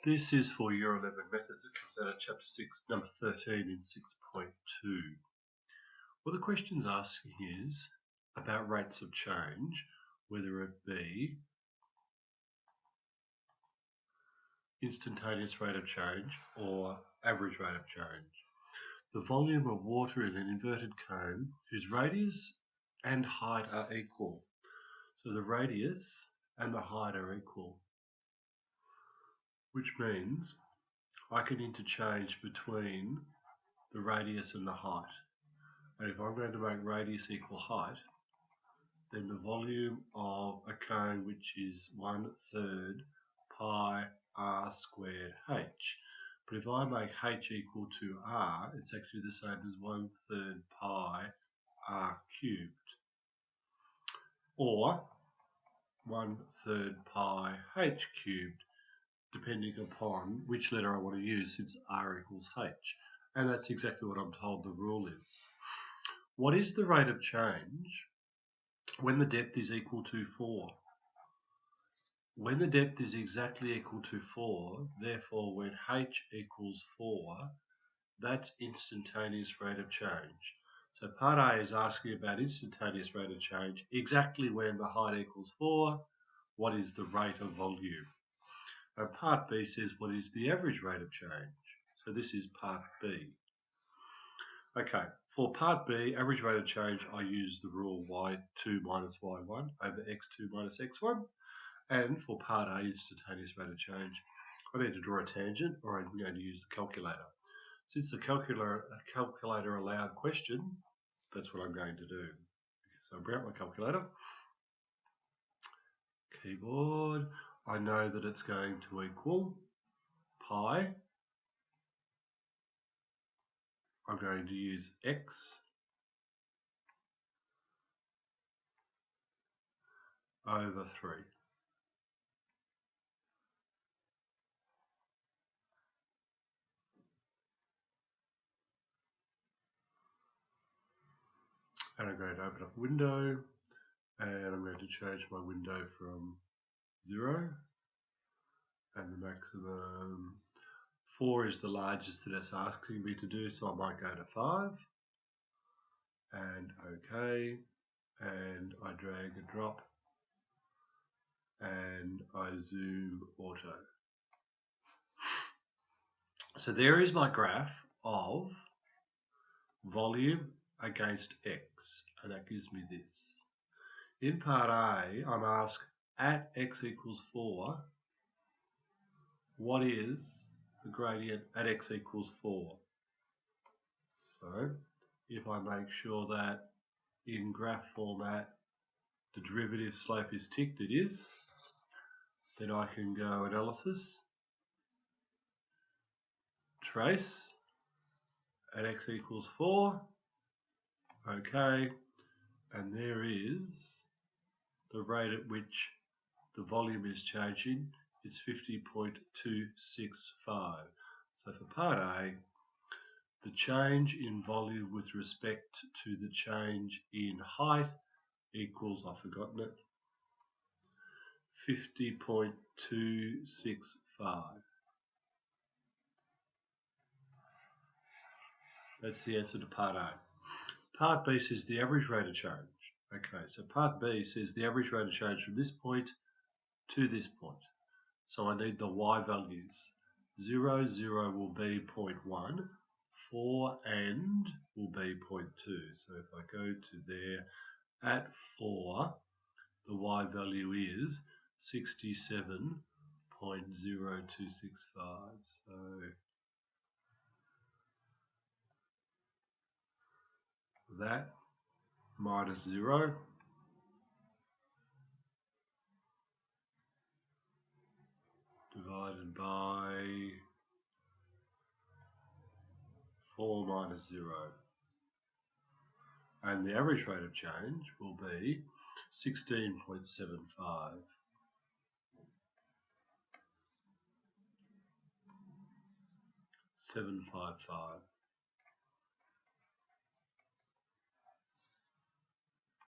This is for Year 11 methods. It comes out of Chapter 6, number 13 in 6.2. What the question's asking is about rates of change, whether it be instantaneous rate of change or average rate of change. The volume of water in an inverted cone whose radius and height are equal. So the radius and the height are equal, which means I can interchange between the radius and the height. And if I'm going to make radius equal height, then the volume of a cone, which is 1/3 pi r squared h. But if I make h equal to r, it's actually the same as 1/3 pi r cubed, or 1/3 pi h cubed, depending upon which letter I want to use, since r equals h. And that's exactly what I'm told the rule is. What is the rate of change when the depth is equal to 4? When the depth is exactly equal to 4, therefore when h equals 4, that's instantaneous rate of change. So part A is asking about instantaneous rate of change, exactly when the height equals 4, what is the rate of volume? And part B says what is the average rate of change. So this is part B. Okay, for part B, average rate of change, I use the rule y2 minus y1 over x2 minus x1. And for part A, instantaneous rate of change, I need to draw a tangent, or I'm going to use the calculator. Since the calculator allowed question, that's what I'm going to do. So I bring out my calculator. Keyboard. I know that it's going to equal pi. I'm going to use x over 3. And I'm going to open up a window, and I'm going to change my window from 0, and the maximum 4 is the largest that it's asking me to do, so I might go to 5, and OK, and I drag and drop, and I zoom auto. So there is my graph of volume against x, and that gives me this. In part A, I'm asked at x equals 4, what is the gradient at x equals 4? So if I make sure that in graph format the derivative slope is ticked, it is, then I can go analysis, trace, at x equals 4, OK, and there is the rate at which the volume is changing. It's 50.265. So for part A, the change in volume with respect to the change in height equals, I've forgotten it, 50.265. That's the answer to part A. Part B says the average rate of change. Okay, so part B says the average rate of change from this point to this point. So I need the y values. 0, 0 will be 0.1, 4 and will be 0.2. So if I go to there, at 4, the y value is 67.0265. So that minus 0 divided by 4 minus 0. And the average rate of change will be 16.75.